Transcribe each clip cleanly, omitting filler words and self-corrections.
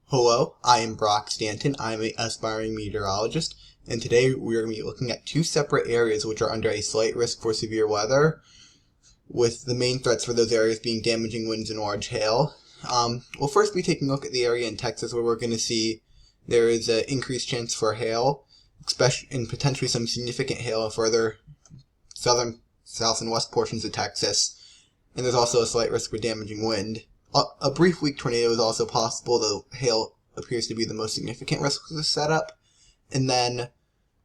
Hello, I am Brock Stanton. I'm an aspiring meteorologist, and today we are going to be looking at two separate areas which are under a slight risk for severe weather, with the main threats for those areas being damaging winds and large hail. We'll first be taking a look at the area in Texas where we're going to see there is an increased chance for hail, especially and potentially some significant hail in further southern, south, and west portions of Texas, and there's also a slight risk for damaging wind. A brief weak tornado is also possible, though hail appears to be the most significant risk of the setup. And then,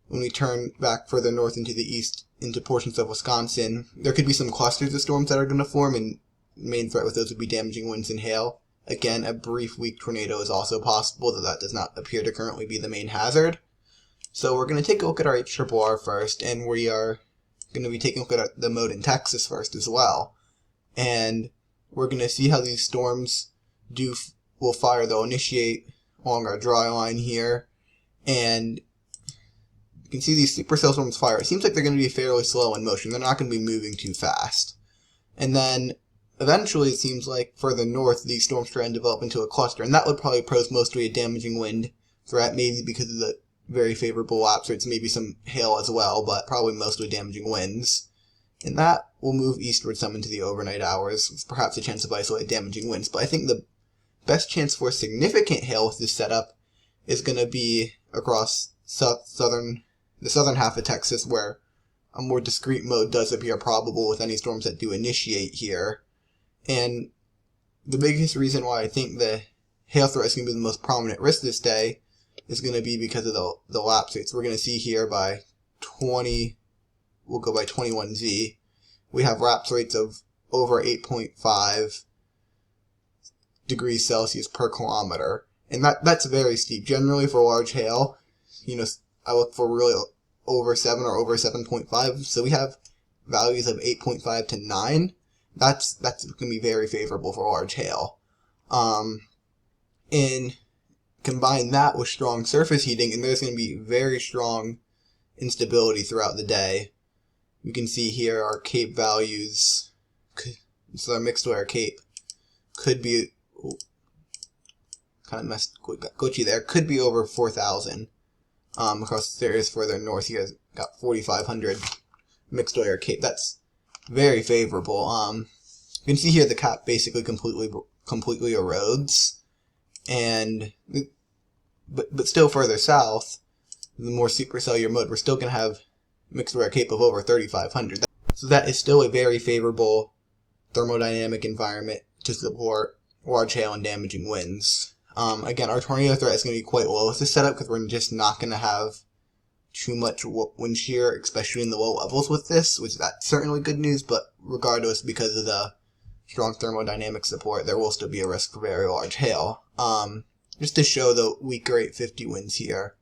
when we turn back further north into the east, into portions of Wisconsin, there could be some clusters of storms that are going to form, and the main threat with those would be damaging winds and hail. Again, a brief weak tornado is also possible, though that does not appear to currently be the main hazard. So we're going to take a look at our HRRR first, and we are going to be taking a look at the mode in Texas first as well. And we're going to see how these storms will fire. They'll initiate along our dry line here, and you can see these supercell storms fire. It seems like they're going to be fairly slow in motion. They're not going to be moving too fast. And then eventually it seems like further north these storms try and develop into a cluster, and that would probably pose mostly a damaging wind threat, maybe because of the very favorable lapse rates, maybe some hail as well, but probably mostly damaging winds. And that will move eastward some into the overnight hours, with perhaps a chance of isolated damaging winds. But I think the best chance for significant hail with this setup is going to be across the southern half of Texas, where a more discrete mode does appear probable with any storms that do initiate here. And the biggest reason why I think the hail threat is going to be the most prominent risk this day is going to be because of the lapse rates. We're going to see here by 20... we'll go by 21Z, we have lapse rates of over 8.5 degrees Celsius per kilometer. And that's very steep. Generally for large hail, I look for really over 7 or over 7.5. So we have values of 8.5 to 9. That's going to be very favorable for large hail. And combine that with strong surface heating, and there's going to be very strong instability throughout the day. You can see here our CAPE values, so our mixed weather CAPE could be, kind of glitchy there, could be over 4,000. Across the areas further north here, got 4,500 mixed weather CAPE. That's very favorable. You can see here the cap basically completely erodes, and but still further south, the more supercellular mode, we're still going to have mixed weather CAPE of over 3,500. So that is still a very favorable thermodynamic environment to support large hail and damaging winds. Again, our tornado threat is going to be quite low with this setup because we're just not going to have too much wind shear, especially in the low levels with this, which that's certainly good news, but regardless, because of the strong thermodynamic support, there will still be a risk for very large hail. Just to show the weaker 850 winds here,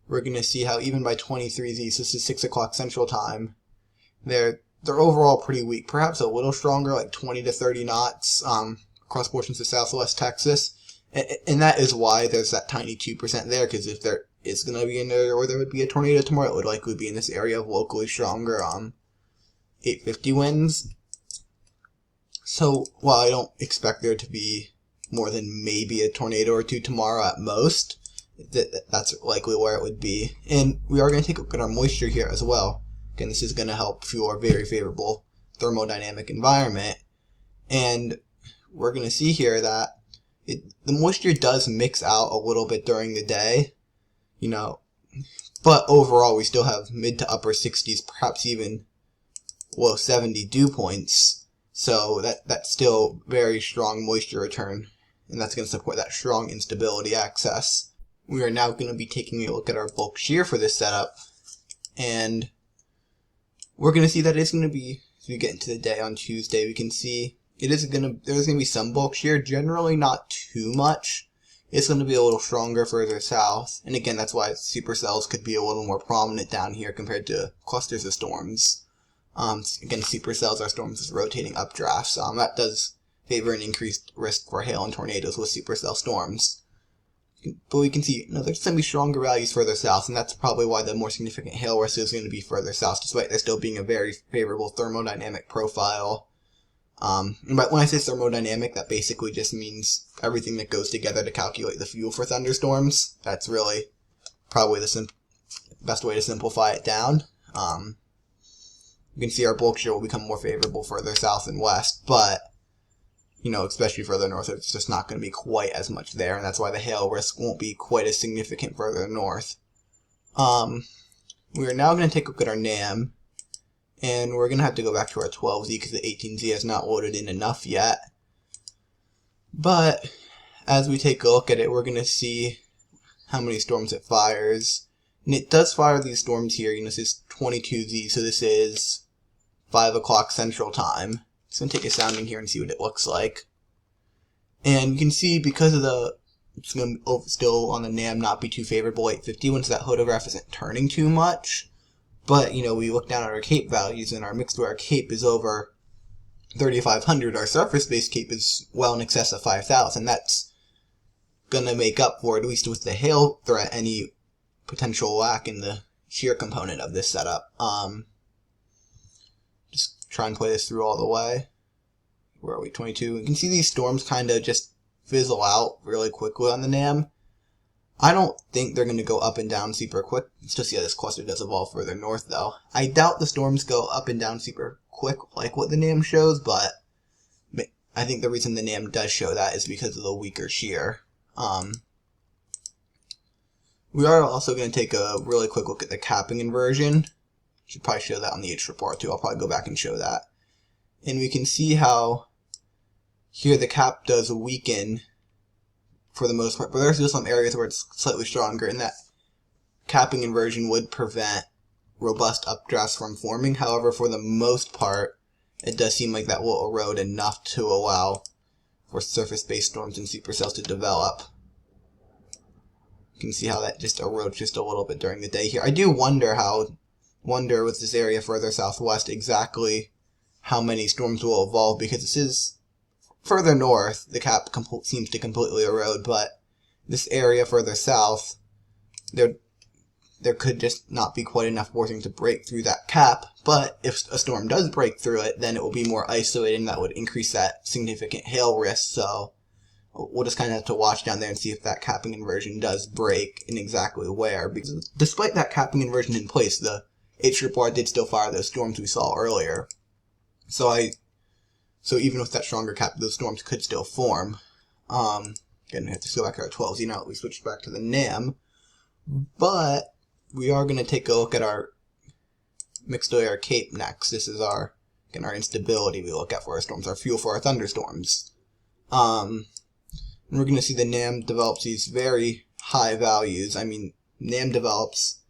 we're going to see how even by 23Z, so this is 6 o'clock Central Time, they're overall pretty weak. Perhaps a little stronger, like 20 to 30 knots across portions of southwest Texas. And that is why there's that tiny 2% there, because if there is going to be an area where there would be a tornado tomorrow, it would likely be in this area of locally stronger 850 winds. So while I don't expect there to be more than maybe a tornado or two tomorrow at most, that's likely where it would be. And we are going to take a look at our moisture here as well. Again, this is going to help fuel our very favorable thermodynamic environment. And we're going to see here that the moisture does mix out a little bit during the day, but overall we still have mid to upper 60s, perhaps even low 70 dew points. So that's still very strong moisture return, and that's going to support that strong instability access. We are now going to be taking a look at our bulk shear for this setup, and we're going to see that it's going to be, as we get into the day on Tuesday, we can see there's going to be some bulk shear, generally not too much. It's going to be a little stronger further south, and again, that's why supercells could be a little more prominent down here compared to clusters of storms. Again, supercells are storms with rotating updrafts. That does favor an increased risk for hail and tornadoes with supercell storms. But we can see, there's going to be stronger values further south, and that's probably why the more significant hail risk is going to be further south, despite there still being a very favorable thermodynamic profile But when I say thermodynamic, that basically just means everything that goes together to calculate the fuel for thunderstorms. That's really probably the best way to simplify it down. You can see our bulk shear will become more favorable further south and west, but, you know, especially further north, it's just not going to be quite as much there, and that's why the hail risk won't be quite as significant further north. We are now going to take a look at our NAM, and we're going to have to go back to our 12Z because the 18Z has not loaded in enough yet. But as we take a look at it, we're going to see how many storms it fires. And it does fire these storms here. You know, this is 22Z, so this is 5 o'clock Central Time. Just going to take a sounding here and see what it looks like. And you can see because of it's going to still on the NAM not be too favorable 850 once that hodograph isn't turning too much. But, you know, we look down at our CAPE values and our mixed wire CAPE is over 3,500. Our surface-based CAPE is well in excess of 5,000. That's going to make up for, at least with the hail threat, any potential lack in the shear component of this setup. Just try and play this through all the way. Where are we? 22. You can see these storms kind of just fizzle out really quickly on the NAM. I don't think they're going to go up and down super quick. Let's just see how this cluster does evolve further north, though. I doubt the storms go up and down super quick like what the NAM shows, but I think the reason the NAM does show that is because of the weaker shear. We are also going to take a really quick look at the capping inversion. Should probably show that on the H report too. I'll probably go back and show that. And we can see how here the cap does weaken for the most part, but there's still some areas where it's slightly stronger, and that capping inversion would prevent robust updrafts from forming. However, for the most part, it does seem like that will erode enough to allow for surface-based storms and supercells to develop. You can see how that just erodes just a little bit during the day here. I do wonder with this area further southwest exactly how many storms will evolve, because this is further north, the cap seems to completely erode, but this area further south, there could just not be quite enough forcing to break through that cap. But if a storm does break through it, then it will be more isolated, and that would increase that significant hail risk. So we'll just kind of have to watch down there and see if that capping inversion does break and exactly where. Because despite that capping inversion in place, the H report did still fire those storms we saw earlier. So even with that stronger cap, those storms could still form. Again, we have to go back to our 12Z now that we switched back to the NAM. But we are going to take a look at our mixed layer CAPE next. This is our instability we look at for our storms, our fuel for our thunderstorms. And we're going to see the NAM develops these very high values. I mean, NAM develops,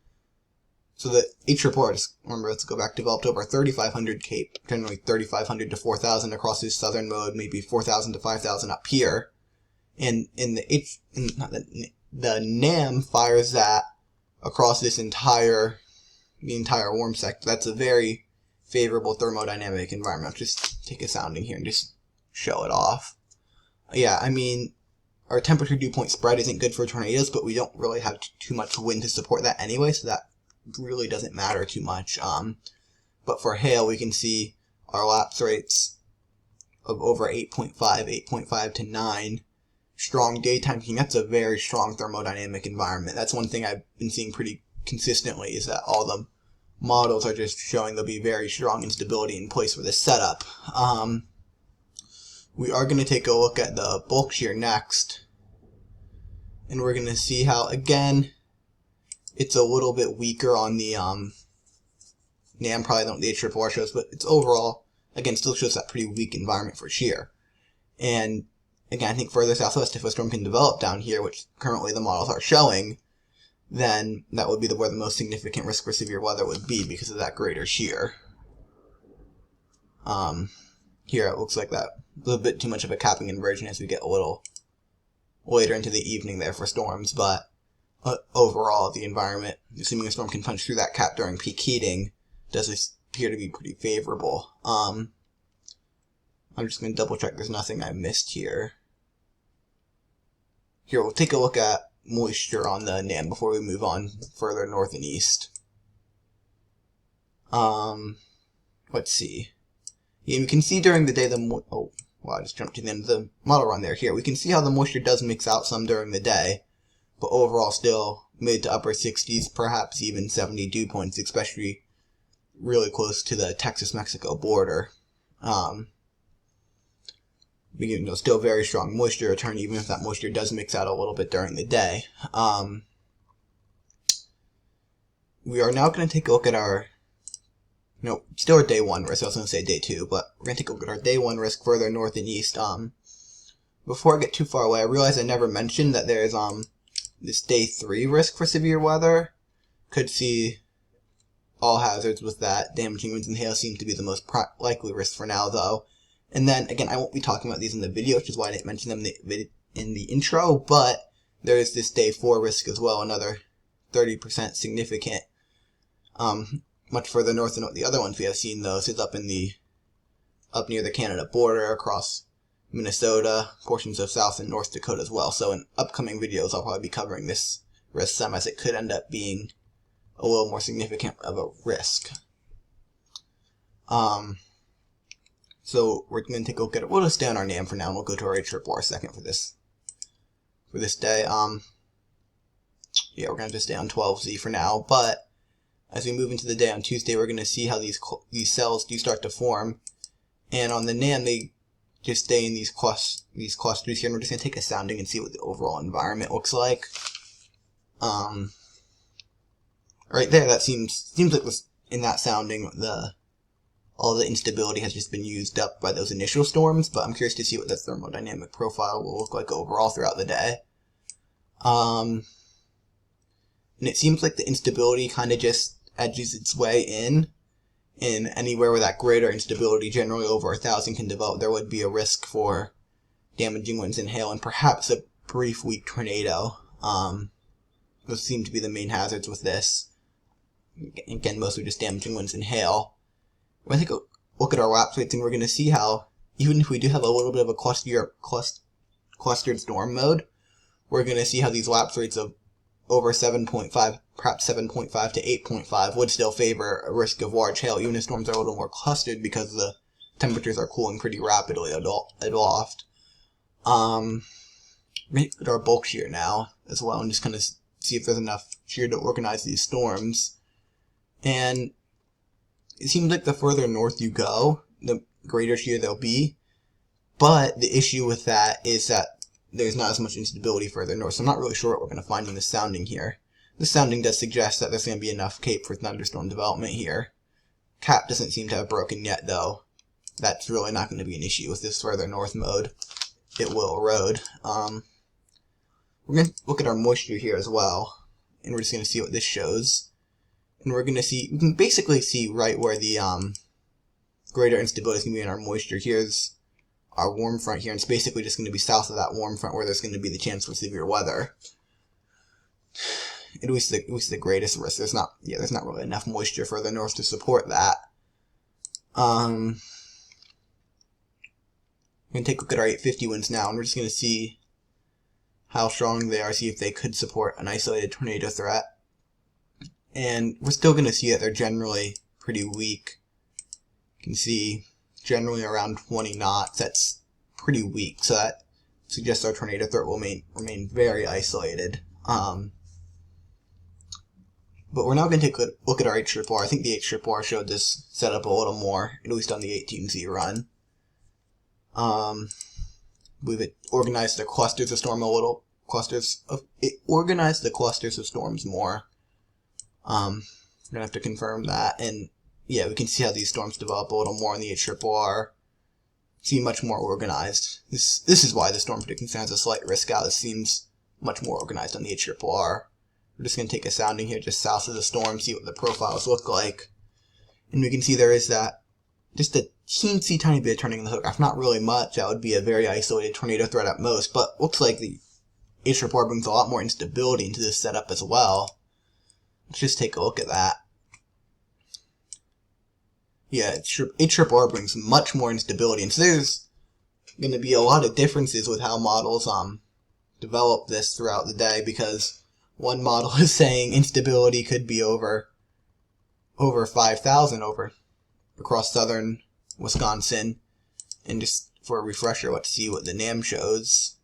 so the H report, remember, let's go back, developed over 3,500 CAPE, generally 3,500 to 4,000 across this southern mode, maybe 4,000 to 5,000 up here. And the NAM fires that across this the entire warm sector. That's a very favorable thermodynamic environment. I'll just take a sounding here and just show it off. Yeah, I mean, our temperature dew point spread isn't good for tornadoes, but we don't really have too much wind to support that anyway, so that really doesn't matter too much. But for hail, we can see our lapse rates of over 8.5 to 9. Strong daytime heating. That's a very strong thermodynamic environment. That's one thing I've been seeing pretty consistently, is that all the models are just showing there'll be very strong instability in place for this setup. We are going to take a look at the bulk shear next, and we're going to see how, again, it's a little bit weaker on the NAM, probably than what the H4 shows, but it's overall, again, still shows that pretty weak environment for shear. And again, I think further southwest, if a storm can develop down here, which currently the models are showing, then that would be where the most significant risk for severe weather would be because of that greater shear. Here it looks like that a little bit too much of a capping inversion as we get a little later into the evening there for storms, but overall, the environment, assuming a storm can punch through that cap during peak heating, does appear to be pretty favorable. I'm just going to double check there's nothing I missed here. Here, we'll take a look at moisture on the NAM before we move on further north and east. Let's see. Yeah, we can see during the day oh, wow, I just jumped to the end of the model run there. Here, we can see how the moisture does mix out some during the day, but overall still mid to upper 60s, perhaps even 70 dew points, especially really close to the Texas-Mexico border. Still very strong moisture return, even if that moisture does mix out a little bit during the day. We are now going to take a look at our, still our day 1 risk. I was going to say day 2, but we're going to take a look at our day 1 risk further north and east. Before I get too far away, I realize I never mentioned that there's this day 3 risk for severe weather. Could see all hazards with that. Damaging winds and hail seem to be the most likely risk for now, though. And then, again, I won't be talking about these in the video, which is why I didn't mention them in the intro, but there is this day 4 risk as well, another 30% significant. Much further north than what the other ones we have seen, though. This is up near the Canada border, across Minnesota, portions of South and North Dakota as well. So in upcoming videos, I'll probably be covering this risk some, as it could end up being a little more significant of a risk. So we're going to take a look at it. We'll just stay on our NAM for now, and we'll go to our HRR second for this day. Yeah, we're going to just stay on 12Z for now, but as we move into the day on Tuesday, we're going to see how these cells do start to form, and on the NAM, they just stay in these clusters here, and we're just going to take a sounding and see what the overall environment looks like. Right there, that seems like in that sounding, all the instability has just been used up by those initial storms, but I'm curious to see what the thermodynamic profile will look like overall throughout the day. And it seems like the instability kind of just edges its way in anywhere where that greater instability, generally over 1,000, can develop, there would be a risk for damaging winds and hail, and perhaps a brief weak tornado. Those seem to be the main hazards with this. Again, mostly just damaging winds and hail. We're going to take a look at our lapse rates, and we're going to see how, even if we do have a little bit of a clustered storm mode, we're going to see how these lapse rates of over 7.5, perhaps 7.5 to 8.5, would still favor a risk of large hail, even if storms are a little more clustered because the temperatures are cooling pretty rapidly aloft. We're going to look at our bulk shear now as well, and just kind of see if there's enough shear to organize these storms. And it seems like the further north you go, the greater shear there'll be, but the issue with that is that there's not as much instability further north, so I'm not really sure what we're going to find in this sounding here. This sounding does suggest that there's going to be enough Cape for thunderstorm development here. Cap doesn't seem to have broken yet, though. That's really not going to be an issue with this further north mode. It will erode. We're going to look at our moisture here as well, and we're just going to see what this shows. And we're going to see, we can basically see right where the greater instability is going to be in our moisture. Here's our warm front here, and it's basically just going to be south of that warm front where there's going to be the chance for severe weather. At least the greatest risk. There's not really enough moisture further north to support that. We're going to take a look at our 850 winds now, and we're just going to see how strong they are, see if they could support an isolated tornado threat. And we're still going to see that they're generally pretty weak. You can see generally around 20 knots. That's pretty weak, so that suggests our tornado threat will remain very isolated. But we're now going to take a look at our HRR. I think the HRR showed this setup a little more, at least on the 18Z run. We've organized the clusters of storm a little. It organized the clusters of storms more. We're going to have to confirm that. And yeah, we can see how these storms develop a little more in the HRR. Seem much more organized. This is why the storm prediction has a slight risk out. It seems much more organized on the HRR. We're just going to take a sounding here just south of the storm, see what the profiles look like. And we can see there is that, just a teensy tiny bit of turning in the hook. Not really much. That would be a very isolated tornado threat at most. But looks like the HRR brings a lot more instability into this setup as well. Let's just take a look at that. Yeah, HRR brings much more instability, and so there's going to be a lot of differences with how models develop this throughout the day, because one model is saying instability could be over 5,000 across southern Wisconsin. And just for a refresher, let's see what the NAM shows.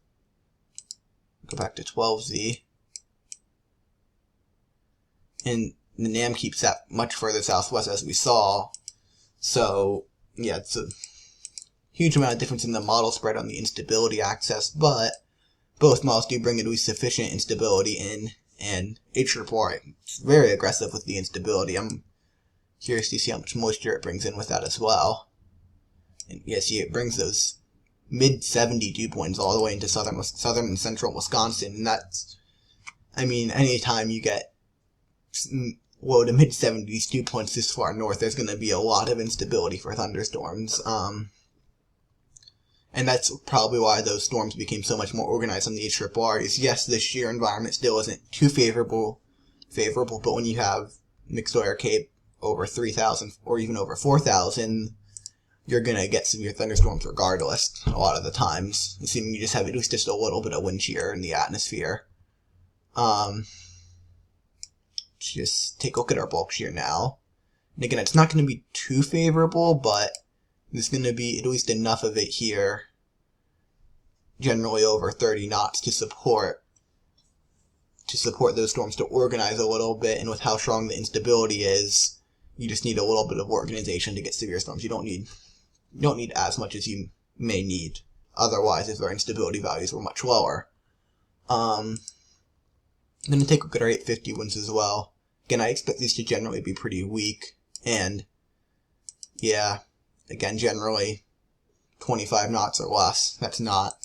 Go back to 12Z. And the NAM keeps that much further southwest as we saw. So, yeah, it's a huge amount of difference in the model spread on the instability axis, but both models do bring at least sufficient instability in, and HRPR is very aggressive with the instability. I'm curious to see how much moisture it brings in with that as well. And yeah, see, it brings those mid-70 dew points all the way into southern and central Wisconsin, and that's, I mean, anytime you get low to mid-70s dew points this far north, there's going to be a lot of instability for thunderstorms. And that's probably why those storms became so much more organized on the HRPR. Is yes, the shear environment still isn't too favorable, but when you have mixed oil cape over 3,000 or even over 4,000, you're going to get severe thunderstorms regardless a lot of the times, assuming you just have at least just a little bit of wind shear in the atmosphere. Just take a look at our bulk shear now. And again, it's not going to be too favorable, but there's going to be at least enough of it here, generally over 30 knots, to support those storms to organize a little bit. And with how strong the instability is, you just need a little bit of organization to get severe storms. You don't need as much as you may need otherwise if our instability values were much lower. I'm going to take a look at our 850 winds as well. Again, I expect these to generally be pretty weak, and yeah, again, generally 25 knots or less. That's not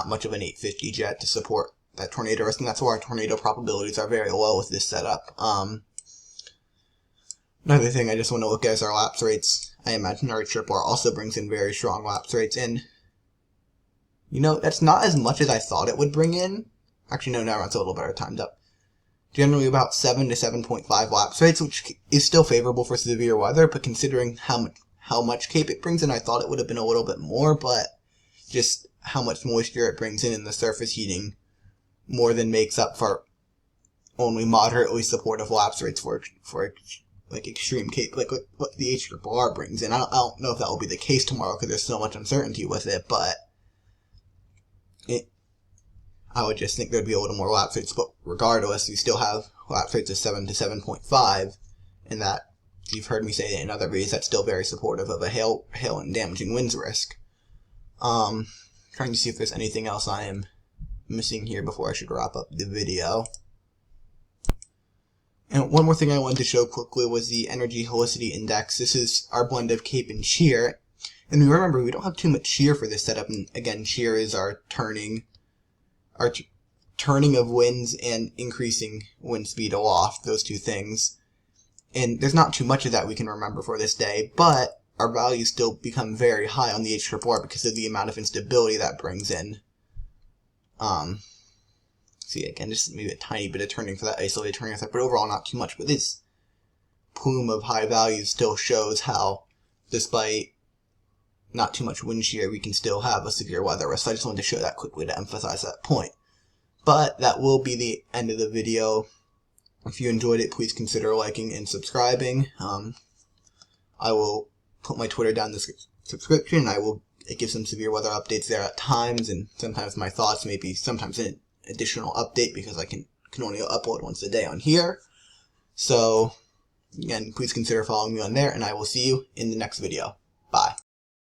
much of an 850 jet to support that tornado risk, and that's why our tornado probabilities are very low with this setup. Another thing I just want to look at is our lapse rates. I imagine our HRPR also brings in very strong lapse rates, and you know, that's not as much as I thought it would bring in. Actually, no, now it's a little better timed up. Generally about 7 to 7.5 lapse rates, which is still favorable for severe weather, but considering how much cape it brings in, I thought it would have been a little bit more, but just how much moisture it brings in the surface heating more than makes up for only moderately supportive lapse rates for like extreme cape, like what the HRPR brings in. I don't know if that will be the case tomorrow because there's so much uncertainty with it, but I would just think there'd be a little more lapse rates, but regardless, we still have lapse rates of 7 to 7.5, and that, you've heard me say in other videos, that's still very supportive of a hail and damaging winds risk. Trying to see if there's anything else I am missing here before I should wrap up the video. And one more thing I wanted to show quickly was the Energy Helicity Index. This is our blend of cape and shear, and remember, we don't have too much shear for this setup, and again, shear is our turning of winds and increasing wind speed aloft, those two things. And there's not too much of that we can remember for this day, but our values still become very high on the HRPR because of the amount of instability that brings in. See, again, just maybe a tiny bit of turning for that isolated turning effect, but overall not too much. But this plume of high values still shows how, despite not too much wind shear, we can still have a severe weather risk. So I just wanted to show that quickly to emphasize that point. But that will be the end of the video. If you enjoyed it, please consider liking and subscribing. I will put my Twitter down in the description. I will give some severe weather updates there at times, and sometimes my thoughts, maybe sometimes an additional update because I can only upload once a day on here. So, again, please consider following me on there, and I will see you in the next video. Bye.